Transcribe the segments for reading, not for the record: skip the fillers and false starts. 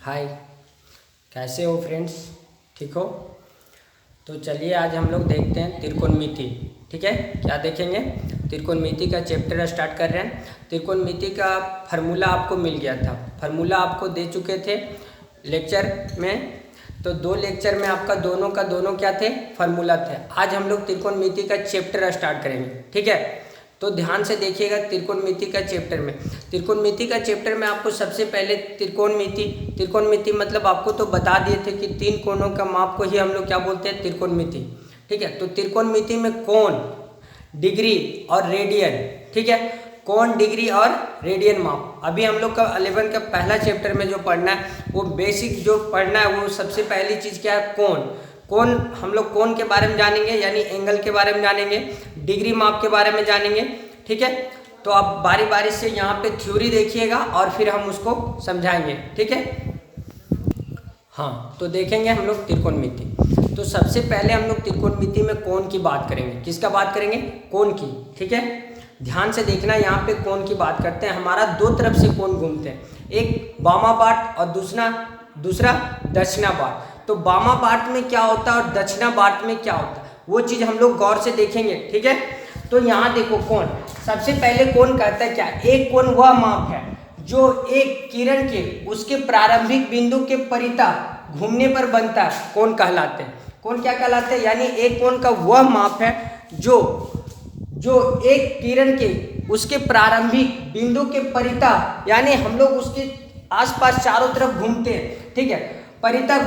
हाय, कैसे हो फ्रेंड्स? ठीक हो? तो चलिए आज हम लोग देखते हैं त्रिकोणमिति। ठीक है, क्या देखेंगे? त्रिकोणमिति का चैप्टर स्टार्ट कर रहे हैं। त्रिकोणमिति का फार्मूला आपको मिल गया था, फार्मूला आपको दे चुके थे लेक्चर में। तो 2 लेक्चर में आपका दोनों का दोनों क्या थे? फार्मूला थे। आज हम लोग त्रिकोणमिति का चैप्टर स्टार्ट करेंगे। ठीक है, तो ध्यान से देखिएगा त्रिकोणमिति का चैप्टर में। त्रिकोणमिति का चैप्टर में आपको सबसे पहले त्रिकोणमिति मतलब आपको तो बता दिए थे कि 3 कोणों का माप को ही हम लोग क्या बोलते हैं? त्रिकोणमिति। ठीक है, तो त्रिकोणमिति में कोण, डिग्री और रेडियन। ठीक है, कोण, डिग्री और रेडियन माप। अभी हम लोग का 11 का पहला चैप्टर में जो पढ़ना है वो बेसिक जो पढ़ना है वो सबसे पहली चीज़ क्या है? कोण। कोण हम लोग कोण के बारे में जानेंगे, यानी एंगल के बारे में जानेंगे, डिग्री माप के बारे में जानेंगे। ठीक है, तो आप बारी बारी से यहाँ पे थ्योरी देखिएगा और फिर हम उसको समझाएंगे। ठीक है, हाँ, तो देखेंगे हम लोग त्रिकोणमिति। तो सबसे पहले हम लोग त्रिकोणमिति में कोण की बात करेंगे। किसका बात करेंगे? कोण की। ठीक है, ध्यान से देखना, यहाँ पे कोण की बात करते हैं। हमारा 2 तरफ से कोण घूमते हैं, एक वामा पार्ट और दूसरा दक्षिणा पार्ट। तो वामा पार्ट में क्या होता है और दक्षिणा पार्ट में क्या होता है वो चीज़ हम लोग गौर से देखेंगे। ठीक है, तो यहाँ देखो कोण, सबसे पहले कोण कहता है क्या? एक कोण वह माप है जो एक किरण के उसके प्रारंभिक बिंदु के परिता घूमने पर बनता है, कोण कहलाते हैं। कोण क्या कहलाते हैं? यानी एक कोण का वह माप है जो एक किरण के उसके प्रारंभिक बिंदु के परिता, यानी हम लोग उसके आसपास चारों तरफ घूमते हैं। ठीक है, परिता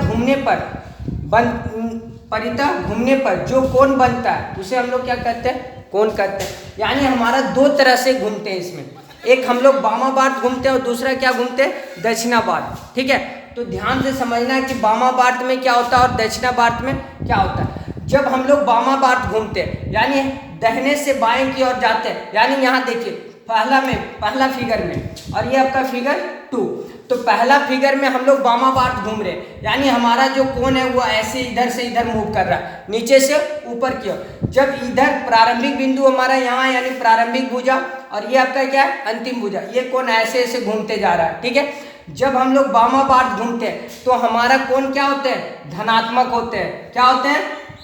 घूमने पर जो कोण बनता है उसे हम लोग क्या कहते हैं? कोण कहते हैं। यानी हमारा 2 तरह से घूमते हैं इसमें, एक हम लोग वामा पार्ट घूमते हैं और दूसरा क्या घूमते हैं? दक्षिणा पार्ट। ठीक है, तो ध्यान से समझना है कि वामा पार्ट में क्या होता है और दक्षिणा पार्ट में क्या होता है। जब हम लोग वामा पार्ट घूमते हैं यानी दाहिने से बाएं की ओर जाते हैं, यानी यहाँ देखिए पहला फिगर में और ये आपका फिगर 2। तो पहला फिगर में हम लोग वामा पार्ट घूम रहे हैं, यानी हमारा जो कोण है वो ऐसे इधर से इधर मूव कर रहा है, नीचे से ऊपर की ओर। जब इधर प्रारंभिक बिंदु हमारा यहाँ यानी प्रारंभिक भुजा और ये आपका क्या है? अंतिम भुजा, ये कोण ऐसे ऐसे घूमते जा रहा है। ठीक है, जब हम लोग वामा पार्ट घूमते हैं तो हमारा कोण क्या होते हैं? धनात्मक होते हैं। क्या होते हैं?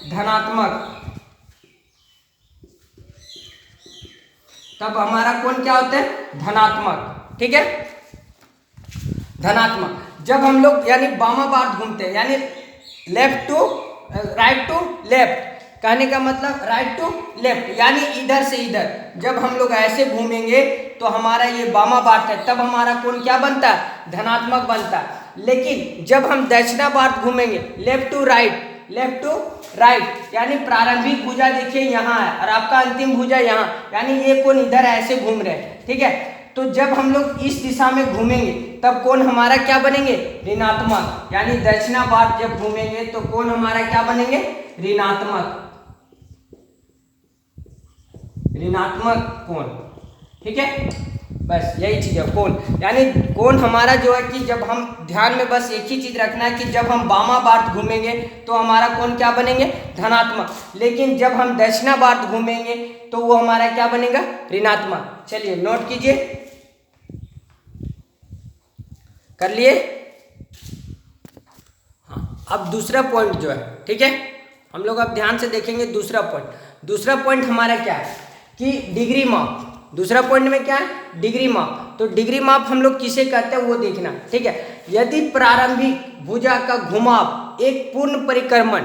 धनात्मक। तब हमारा कोण क्या होते हैं? धनात्मक। ठीक है, धनात्मक। जब हम लोग यानी वामा पार्ट घूमते हैं यानी राइट टू लेफ्ट, कहने का मतलब राइट टू लेफ्ट, यानी इधर से इधर जब हम लोग ऐसे घूमेंगे तो हमारा ये वामा पार्ट है, तब हमारा कोण क्या बनता है? धनात्मक बनता है। लेकिन जब हम दक्षिणा पार्ट घूमेंगे लेफ्ट टू राइट, यानी प्रारंभिक भुजा देखिए यहाँ है और आपका अंतिम भुजा यहाँ, यानी ये कोण इधर ऐसे घूम रहे हैं। ठीक है, तो जब हम लोग इस दिशा में घूमेंगे तब कोण हमारा क्या बनेंगे? ऋणात्मक। यानी दक्षिणा पार्ट जब घूमेंगे तो कोण हमारा क्या बनेंगे? ऋणात्मक कोण। ठीक है, बस यही चीज है कोण। यानी कोण हमारा जो है कि जब हम ध्यान में बस एक ही चीज रखना है कि जब हम वामा पार्ट घूमेंगे तो हमारा कोण क्या बनेंगे? धनात्मक। लेकिन जब हम दक्षिणा पार्ट घूमेंगे तो वो हमारा क्या बनेगा? ऋणात्मक। चलिए नोट कीजिए, कर लिए? हाँ, अब दूसरा पॉइंट जो है, ठीक है, हम लोग अब ध्यान से देखेंगे दूसरा पॉइंट हमारा क्या है कि डिग्री माप। दूसरा पॉइंट में क्या है? डिग्री माप। तो डिग्री माप हम लोग किसे कहते हैं वो देखना। ठीक है, यदि प्रारंभिक भुजा का घुमाव एक पूर्ण परिक्रमण,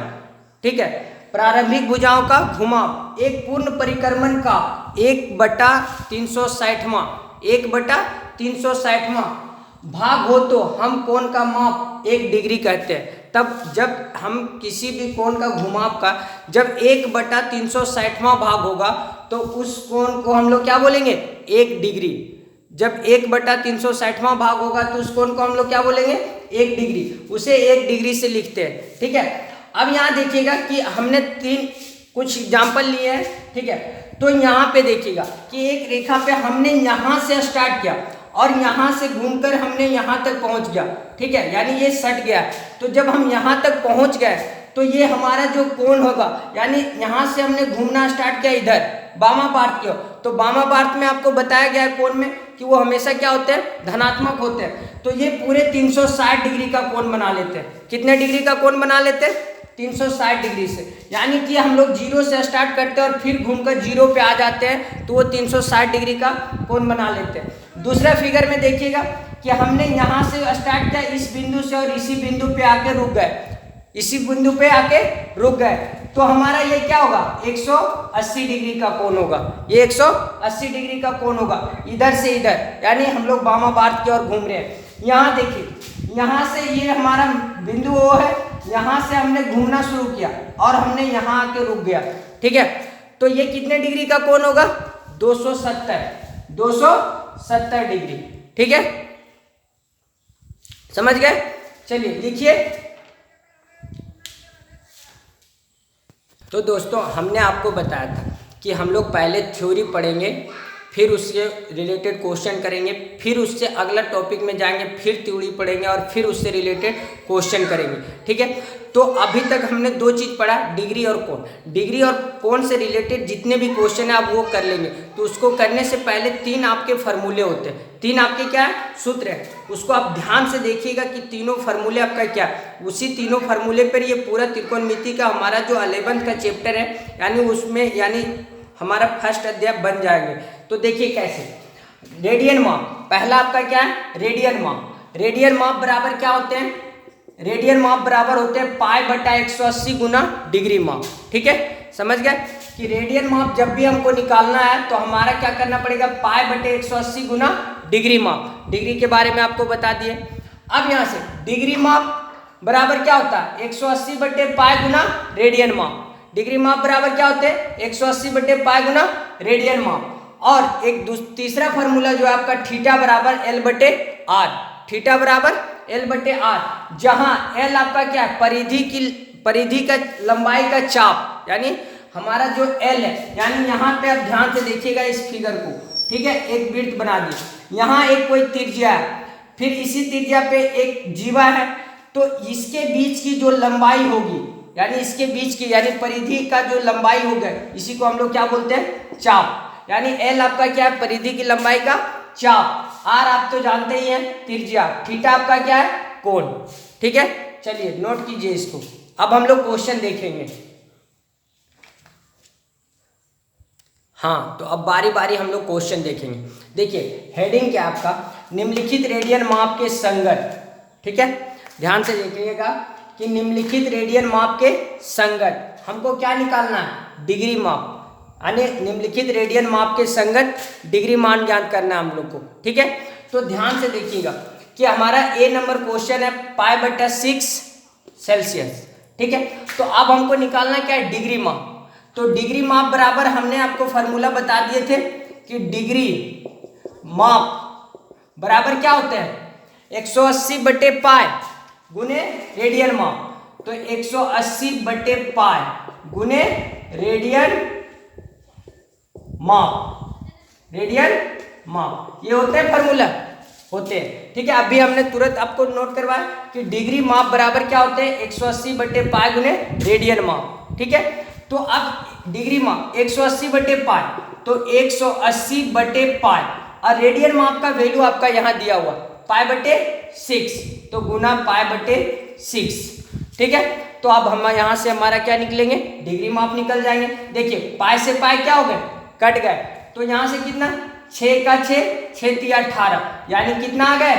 ठीक है, प्रारंभिक भुजाओं का घुमाव एक पूर्ण परिक्रमण का 1/360वां भाग हो तो हम कोण का माप 1 डिग्री कहते हैं। तब जब हम किसी भी कोण का घुमाव का जब 1/360वां भाग होगा तो उस कोण को हम लोग क्या बोलेंगे? 1 डिग्री। जब 1/360वां भाग होगा तो उस कोण को हम लोग क्या बोलेंगे? 1 डिग्री। उसे 1 डिग्री से लिखते हैं। ठीक है, अब यहाँ देखिएगा कि हमने कुछ एग्जाम्पल लिए हैं। ठीक है, तो यहाँ पे देखिएगा कि एक रेखा पे हमने यहाँ से स्टार्ट किया और यहाँ से घूमकर हमने यहाँ तक पहुँच गया। ठीक है, यानी ये सट गया। तो जब हम यहाँ तक पहुँच गए तो ये हमारा जो कोण होगा, यानी यहाँ से हमने घूमना स्टार्ट किया इधर वामा पार्ट की ओर, तो वामा पार्ट में आपको बताया गया है कोण में कि वो हमेशा क्या होते हैं, धनात्मक होते हैं। तो ये पूरे 360 डिग्री का कोण बना लेते हैं। कितने डिग्री का कोण बना लेते हैं, 360 डिग्री से। यानी कि हम लोग जीरो से स्टार्ट करते हैं और फिर घूमकर जीरो पे आ जाते हैं, तो वो 360 डिग्री का कोण बना लेते हैं। दूसरा फिगर में देखिएगा कि हमने यहाँ से स्टार्ट किया इस बिंदु से और इसी बिंदु पे आके रुक गए, इसी बिंदु पे आके रुक गए, तो हमारा ये क्या होगा, 180 डिग्री का कोण होगा। ये 180 डिग्री का कोण होगा इधर से इधर, यानी हम लोग वामावर्त की ओर घूम रहे हैं। यहाँ देखिए, यहाँ से ये हमारा बिंदु वो है, यहाँ से हमने घूमना शुरू किया और हमने यहाँ आके रुक गया, ठीक है। तो ये कितने डिग्री का कोण होगा, 270 डिग्री, ठीक है, समझ गए। चलिए लिखिए। तो दोस्तों हमने आपको बताया था कि हम लोग पहले थ्योरी पढ़ेंगे, फिर उससे रिलेटेड क्वेश्चन करेंगे, फिर उससे अगला टॉपिक में जाएंगे, फिर थ्योरी पढ़ेंगे और फिर उससे रिलेटेड क्वेश्चन करेंगे, ठीक है। तो अभी तक हमने दो चीज़ पढ़ा, डिग्री और कोण। डिग्री और कोण से रिलेटेड जितने भी क्वेश्चन है आप वो कर लेंगे। तो उसको करने से पहले 3 आपके फार्मूले होते हैं, 3 आपके क्या है, सूत्र है। उसको आप ध्यान से देखिएगा कि तीनों फार्मूले आपका क्या है। उसी तीनों फार्मूले पर ये पूरा त्रिकोणमिति का हमारा जो 11th का चैप्टर है, यानी उसमें यानी हमारा फर्स्ट अध्याय बन जाएंगे। तो देखिए कैसे, रेडियन माप, पहला आपका क्या है, रेडियन माप। रेडियन माप बराबर क्या होते हैं, रेडियन माप बराबर होते हैं π/180 गुना डिग्री माप, ठीक है। समझ गए कि रेडियन माप जब भी हमको निकालना है तो हमारा क्या करना पड़ेगा, π/180 गुना डिग्री माप। डिग्री के बारे में आपको बता दिए। अब यहाँ से डिग्री माप बराबर क्या होता है, 180/π गुना रेडियन माप। डिग्री माप बराबर क्या होते हैं, 180/π गुना रेडियन माप। और एक तीसरा फार्मूला जो है आपका थीटा बराबर L/r, थीटा बराबर L/r, जहां L आपका क्या है, परिधि का लंबाई का चाप, यानी हमारा जो L है, यानी यहाँ पे आप ध्यान से देखिएगा इस फिगर को, ठीक है। एक वृत्त बना दिए, यहाँ एक कोई त्रिज्या है, फिर इसी त्रिज्या पे एक जीवा है, तो इसके बीच की जो लंबाई होगी, यानी इसके बीच की, यानी परिधि का जो लंबाई होगा, इसी को हम लोग क्या बोलते हैं, चाप। यानी L आपका क्या है, परिधि की लंबाई का चाप, R आप तो जानते ही हैं त्रिज्या, थीटा आपका क्या है, कोण, ठीक है। चलिए नोट कीजिए इसको। अब हम लोग क्वेश्चन देखेंगे। हाँ, तो अब बारी बारी हम लोग क्वेश्चन देखेंगे। देखिए हेडिंग क्या आपका, निम्नलिखित रेडियन माप के संगत, ठीक है। ध्यान से देखिएगा कि निम्नलिखित रेडियन माप के संगत हमको क्या निकालना है, डिग्री माप, यानी निम्नलिखित रेडियन माप के संगत डिग्री मान ज्ञात करना है हम लोग को, ठीक है। तो ध्यान से देखिएगा कि हमारा ए नंबर क्वेश्चन है π/6 सेल्सियस, ठीक है। तो अब हमको निकालना क्या है, डिग्री माप। तो डिग्री माप बराबर हमने आपको फार्मूला बता दिए थे कि डिग्री माप बराबर क्या होते हैं, 180/π गुने रेडियन माप। तो 180/π गुने रेडियन माप, रेडियन माप, ये होते हैं फार्मूला, होते हैं, ठीक है। अभी हमने तुरंत आपको नोट करवाया कि डिग्री माप बराबर क्या होते हैं, 180/π गुने रेडियन माप, ठीक है। तो अब डिग्री माप 180/π, तो 180/π, और रेडियन माप का वैल्यू आपका यहाँ दिया हुआ π/6, तो गुना π/6, ठीक है। तो अब हम यहाँ से हमारा क्या निकलेंगे, डिग्री माप निकल जाएंगे। देखिए π से π क्या हो गए, कट गए, तो यहाँ से कितना, 6 का 6, 6 × 18, यानी कितना आ गए,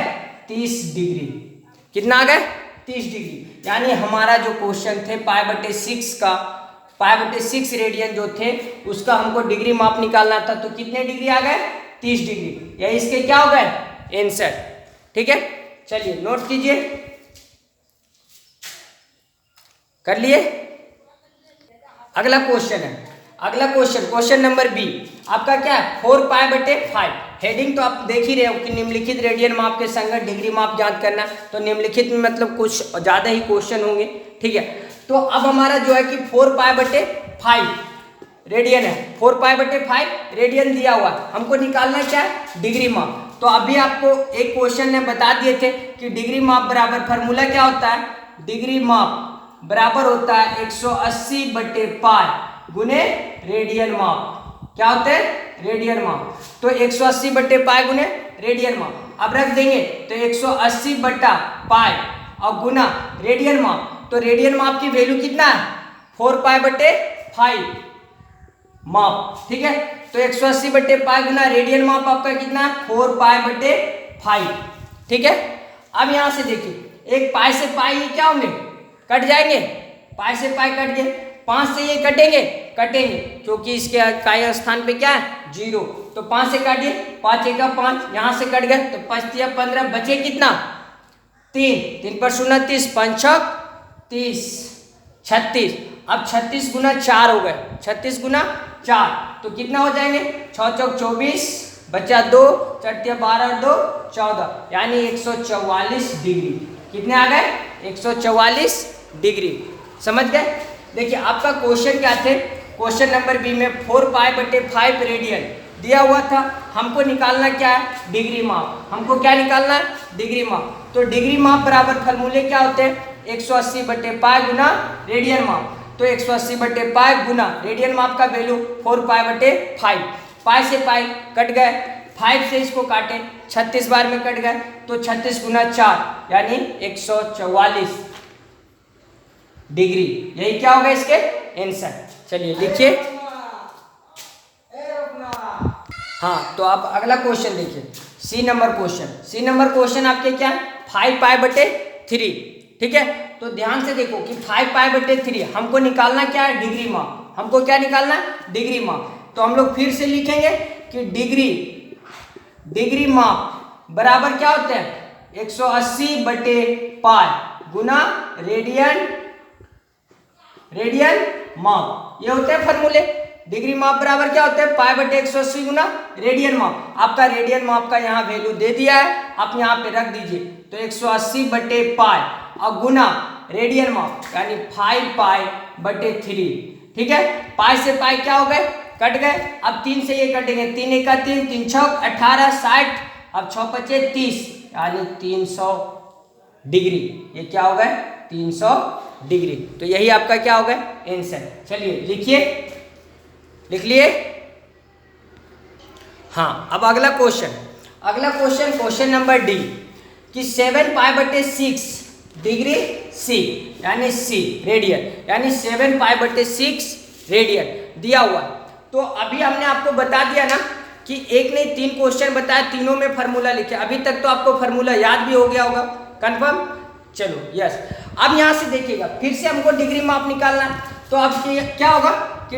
30 डिग्री। कितना आ गए, 30 डिग्री। यानी हमारा जो क्वेश्चन थे π/6 का, π/6 रेडियन जो थे उसका हमको डिग्री माप निकालना था, तो कितने डिग्री आ गए, 30 डिग्री। या इसके क्या हो गए, आंसर, ठीक है। चलिए नोट कीजिए, कर लिए। अगला क्वेश्चन है, अगला क्वेश्चन नंबर बी आपका क्या है, 4π/5। हेडिंग तो आप देख ही रहे हो कि निम्नलिखित रेडियन माप के संगत डिग्री माप ज्ञात करना, तो निम्नलिखित में मतलब कुछ ज़्यादा ही क्वेश्चन होंगे, ठीक है। तो अब हमारा जो है कि 4π/5 रेडियन है, 4π/5 रेडियन दिया हुआ, हमको निकालना क्या है, डिग्री माप। तो अभी आपको एक क्वेश्चन ने बता दिए थे कि डिग्री माप बराबर फार्मूला क्या होता है, डिग्री माप बराबर होता है 180/π गुने रेडियन माप। क्या होते हैं, रेडियन माप। तो 180/π गुने रेडियन माप। अब रख देंगे तो 180 बटा पाई और गुना रेडियन माप, तो रेडियन माप की वैल्यू कितना है 4 पाई बटे 5 माप, ठीक है। तो 180 बटे पाई गुना रेडियन माप आपका कितना है 4 पाई बटे 5, ठीक है। अब यहां से देखिए एक पाई से पाई ये क्या होंगे कट जाएंगे, पाई से पाई कट गए, 5 से ये कटेंगे क्योंकि इसके पाई स्थान पे क्या है 0, तो 5 से काटिए, 5 एक 5 यहाँ से कट गए तो 5 या 15 बचे कितना 3 पर 0 30 5 30 36। अब 36 गुना 4 हो गए, 36 गुना 4 तो कितना हो जाएंगे 6 चौक 24 बचा 2 4 12 2 14 यानी 144 डिग्री। कितने आ गए 144 डिग्री, समझ गए। देखिए आपका क्वेश्चन क्या थे, क्वेश्चन नंबर बी में 4 पाई बटे 5 रेडियन दिया हुआ था, हमको निकालना क्या है डिग्री माप, हमको क्या निकालना है डिग्री माप। तो डिग्री माप बराबर फॉर्मूले क्या होते हैं 180 बटे पाई गुना रेडियन माप, तो 180 बटे पाई गुना रेडियन माप का वैल्यू 4 पाई बटे 5, पाई से पाई कट गए, 5 से इसको काटे 36 बार में कट गए तो 36 गुना 4 यानी 144 डिग्री, यही क्या होगा इसके आंसर। चलिए लिखिए। हाँ तो आप अगला क्वेश्चन देखिए, सी नंबर क्वेश्चन आपके क्या है 5 पाई बटे 3, ठीक है। तो ध्यान से देखो कि 5 पाई बटे 3 हमको निकालना क्या है डिग्री माप, हमको क्या निकालना है डिग्री माप। तो हम लोग फिर से लिखेंगे कि डिग्री माप बराबर क्या होते हैं 180 बटे पाई गुना रेडियन माप, ये होते हैं फॉर्मूले। डिग्री माप बराबर क्या होते हैं पाई बटे 180 गुना रेडियन माप, आपका रेडियन माप का यहाँ वैल्यू दे दिया है, आप यहाँ पे रख दीजिए। तो 180 बटे पाई और गुना रेडियन माप यानी 5 पाई बटे 3, ठीक है। पाई से पाई क्या हो गए कट गए, अब 3 से ये कटेंगे, 3 एक 3 3 छक 18 60, अब 6 पचे 30 यानी 300 डिग्री, ये क्या हो गए 300 डिग्री। तो यही आपका क्या हो गया आंसर। चलिए लिखिए, लिख लिए। हाँ अब अगला क्वेश्चन नंबर डी कि 7 पाई बटे 6 डिग्री सी यानी सी रेडियन यानी 7 पाई बटे 6 रेडियन दिया हुआ। तो अभी हमने आपको बता दिया ना कि एक नहीं 3 क्वेश्चन बताया, तीनों में फार्मूला लिखे, अभी तक तो आपको फार्मूला याद भी हो गया होगा कंफर्म। चलो यस, अब यहाँ से देखिएगा फिर से हमको डिग्री माप निकालना, तो अब क्या होगा कि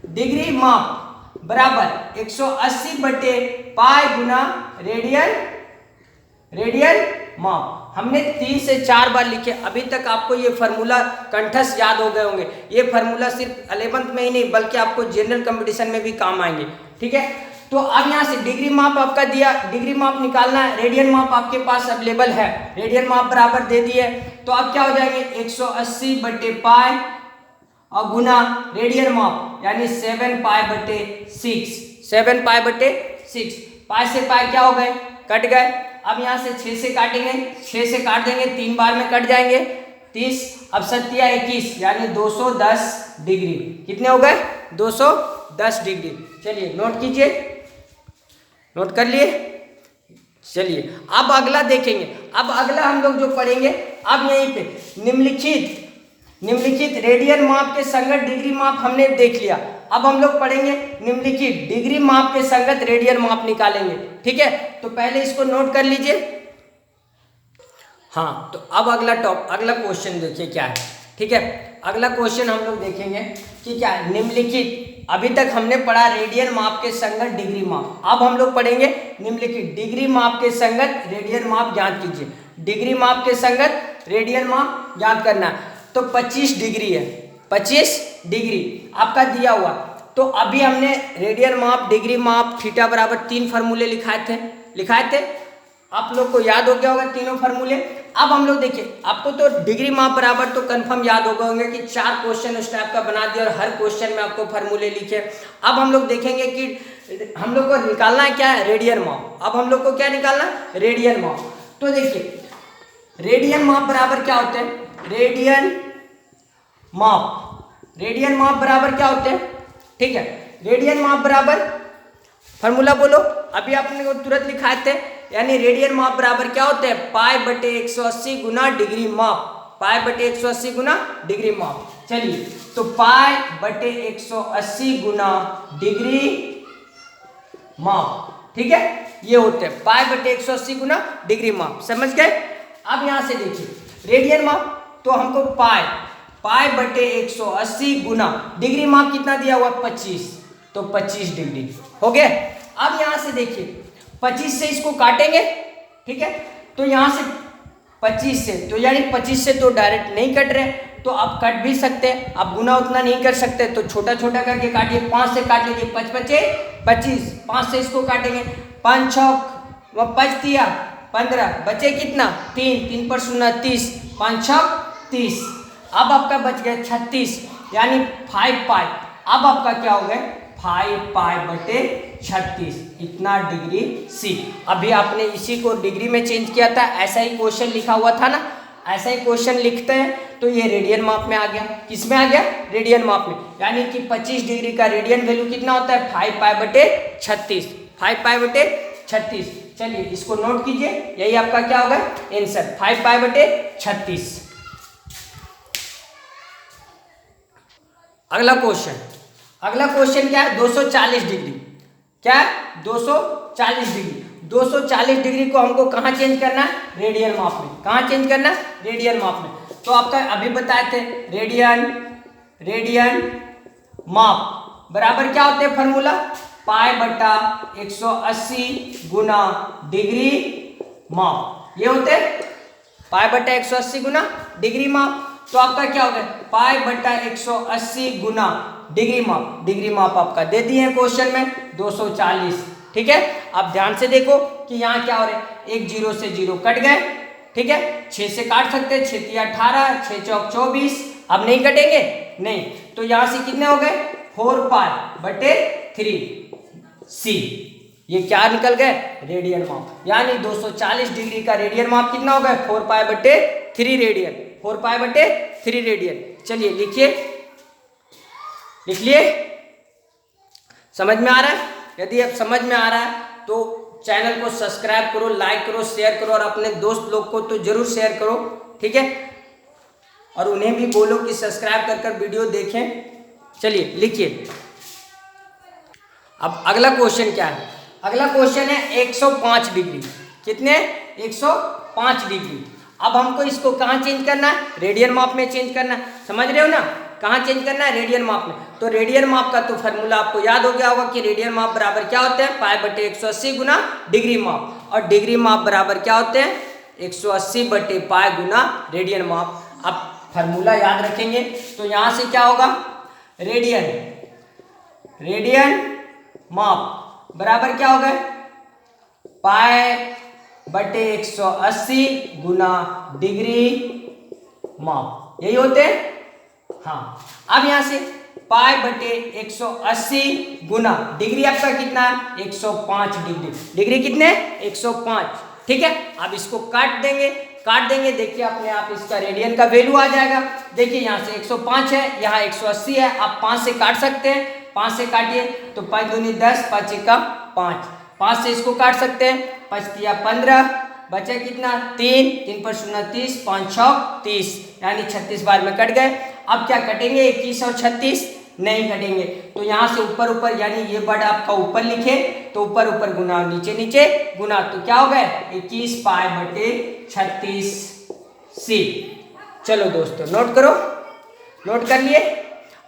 डिग्री माप बराबर 180 बटे पाई गुना रेडियन माप। हमने 3 से 4 बार लिखे, अभी तक आपको ये फार्मूला कंठस्थ याद हो गए होंगे। ये फार्मूला सिर्फ 11th में ही नहीं बल्कि आपको जनरल कंपटीशन में भी काम आएंगे, ठीक है। तो अब यहाँ से डिग्री माप आपका दिया, डिग्री माप निकालना है, रेडियन माप आपके पास अवेलेबल है, रेडियन माप बराबर दे दिए। तो अब क्या हो जाएंगे 180 बटे पाई और गुना रेडियन माप यानी 7 पाई बटे 6, 7 पाई बटे 6, पाई से पाई क्या हो गए कट गए। अब यहाँ से 6 से काटेंगे, 6 से काट देंगे 3 बार में कट जाएंगे 30, अब 7 या 21 यानी 210 डिग्री। कितने हो गए 210 डिग्री। चलिए नोट कीजिए, नोट कर लिए। चलिए अब अगला देखेंगे, अब अगला हम लोग जो पढ़ेंगे अब यहीं पे निम्नलिखित रेडियन माप के संगत डिग्री माप हमने देख लिया। अब हम लोग पढ़ेंगे निम्नलिखित डिग्री माप के संगत रेडियन माप निकालेंगे, ठीक है। तो पहले इसको नोट कर लीजिए। हाँ तो अब अगला क्वेश्चन देखिए क्या है, ठीक है। अगला क्वेश्चन हम लोग देखेंगे कि क्या है निम्नलिखित, अभी तक हमने पढ़ा रेडियन माप के संगत डिग्री माप, अब हम लोग पढ़ेंगे निम्नलिखित डिग्री माप के संगत रेडियन माप ज्ञात कीजिए। डिग्री माप के संगत रेडियन माप ज्ञात करना है। तो 25 डिग्री है, 25 डिग्री आपका दिया हुआ। तो अभी हमने रेडियन माप डिग्री माप थीटा बराबर 3 फार्मूले लिखाए थे, आप लोग को याद हो गया होगा तीनों फार्मूले। अब हम लोग देखिए, आपको तो डिग्री माप बराबर तो कंफर्म याद होगा होंगे कि 4 क्वेश्चन उस टाइप का बना दिया और हर क्वेश्चन में आपको फार्मूले लिखे। अब हम लोग देखेंगे कि हम लोग को निकालना है क्या है रेडियन माप। अब हम लोग को क्या निकालना रेडियन माप। तो देखिए रेडियन माप बराबर क्या होते हैं, रेडियन माप बराबर क्या होते हैं, ठीक है। रेडियन माप बराबर फॉर्मूला बोलो, अभी आपने को तुरंत लिखाए थे, यानी रेडियन माप बराबर क्या होते हैं, पाई बटे 180 गुना डिग्री माप, पाई बटे 180 गुना डिग्री माप। चलिए तो पाई बटे 180 गुना डिग्री माप, ठीक है, ये होते हैं पाई बटे 180 गुना डिग्री माप, समझ गए। अब यहां से देखिए रेडियन माप, तो हमको पाई बटे 180 गुना डिग्री माप कितना दिया हुआ 25, तो 25 डिग्री हो गया। अब यहां से देखिए 25 से इसको काटेंगे, ठीक है, तो यहां से 25 से, तो यानी 25 से तो डायरेक्ट नहीं कट रहे, तो आप कट भी सकते हैं, आप गुना उतना नहीं कर सकते तो छोटा छोटा करके काटिए, 5 से काट लीजिए, 5 बचे 25, 5 से इसको काटेंगे, 5 छक 5 दिया 15, बचे कितना 3, 3 पर 0 30, 5 छक 30, अब आपका बच गया 36, यानी 5 पाई, अब आपका क्या हो गया 5 पाई बटे 36, इतना डिग्री सी। अभी आपने इसी को डिग्री में चेंज किया था, ऐसा ही क्वेश्चन लिखा हुआ था ना, ऐसा ही क्वेश्चन लिखते हैं तो ये रेडियन माप में आ गया, किस में आ गया, रेडियन माप में, यानी कि 25 डिग्री का रेडियन वैल्यू कितना होता है 5 पाई बटे 36, 5 पाई बटे 36। चलिए इसको नोट कीजिए, यही आपका क्या होगा आंसर, 5 पाई बटे 36। अगला क्वेश्चन क्या है, 240 डिग्री, क्या है 240 डिग्री, 240 डिग्री को हमको कहाँ चेंज करना है, रेडियन माप में, कहाँ चेंज करना है, रेडियन माप में। तो आपका अभी बताए थे रेडियन माप बराबर क्या होते हैं फॉर्मूला, पाई बटा 180 गुना डिग्री माप, ये होते हैं पाई बटा 180 गुना डिग्री माप। तो आपका क्या हो गया पाई बटा 180 गुना डिग्री माप आपका दे दिए हैं क्वेश्चन में 240, ठीक है। अब ध्यान से देखो कि यहाँ क्या हो रहा है, एक 0 से 0 कट गए, ठीक है, 6 से काट सकते हैं, 6 तिया 18, 6 चौक 24, अब नहीं कटेंगे नहीं, तो यहाँ से कितने हो गए 4 पाई बटे 3 सी, ये क्या निकल गए रेडियन माप, यानी 240 डिग्री का रेडियन माप कितना हो गया 4 पाई बटे 3 रेडियन, 4 पाई बटे 3 रेडियन। चलिए लिख लिए, समझ में आ रहा है, यदि अब समझ में आ रहा है तो चैनल को सब्सक्राइब करो, लाइक करो, शेयर करो और अपने दोस्त लोग को तो जरूर शेयर करो, ठीक है, और उन्हें भी बोलो कि सब्सक्राइब कर वीडियो देखें। चलिए लिखिए, अब अगला क्वेश्चन क्या है, अगला क्वेश्चन है 105 डिग्री, कितने 105 डिग्री। अब हमको इसको कहाँ चेंज करना है, रेडियन माप में चेंज करना है, समझ रहे हो ना, कहाँ चेंज करना है रेडियन माप में। तो रेडियन माप का तो फार्मूला आपको याद हो गया होगा कि रेडियन माप बराबर क्या होते हैं पाई बटे 180 गुना डिग्री माप, और डिग्री माप बराबर क्या होते हैं 180 बटे पाई गुना रेडियन माप। अब फार्मूला याद रखेंगे तो यहाँ से क्या होगा रेडियन माप बराबर क्या होगा पाई बटे 180 गुना डिग्री माप, यही होते हैं। हाँ, अब यहां से पाई बटे 180 गुना डिग्री आपका कितना 105 डिग्री कितने 105, ठीक है। अब इसको काट देंगे, देखिए अपने आप इसका रेडियन का वैल्यू आ जाएगा। देखिए यहाँ से 105 है, यहाँ 180 है, आप 5 से काट सकते हैं, 5 से काटिए तो 5 दूनी 10, 5 एकम 5, 5 से इसको काट सकते हैं, 5 तिया 15, बचे कितना 3, 3 पर 0 30, 5 छक 30, यानी 36 बार में कट गए। अब क्या कटेंगे 21 और 36 नहीं कटेंगे, तो यहाँ से ऊपर यानी ये वर्ड आपका ऊपर लिखे तो ऊपर गुना, नीचे गुना, तो क्या हो गए 21 पाई बटे 36 सी। चलो दोस्तों नोट कर लिए,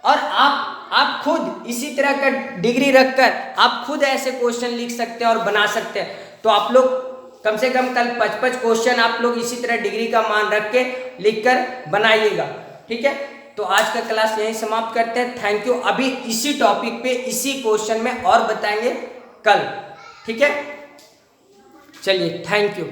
और आप खुद इसी तरह का डिग्री रखकर आप खुद ऐसे क्वेश्चन लिख सकते हैं और बना सकते हैं। तो आप लोग कम से कम कल 5 क्वेश्चन आप लोग इसी तरह डिग्री का मान रख के लिख कर बनाइएगा, ठीक है। तो आज का क्लास यहीं समाप्त करते हैं, थैंक यू। अभी इसी टॉपिक पे इसी क्वेश्चन में और बताएंगे कल, ठीक है। चलिए थैंक यू।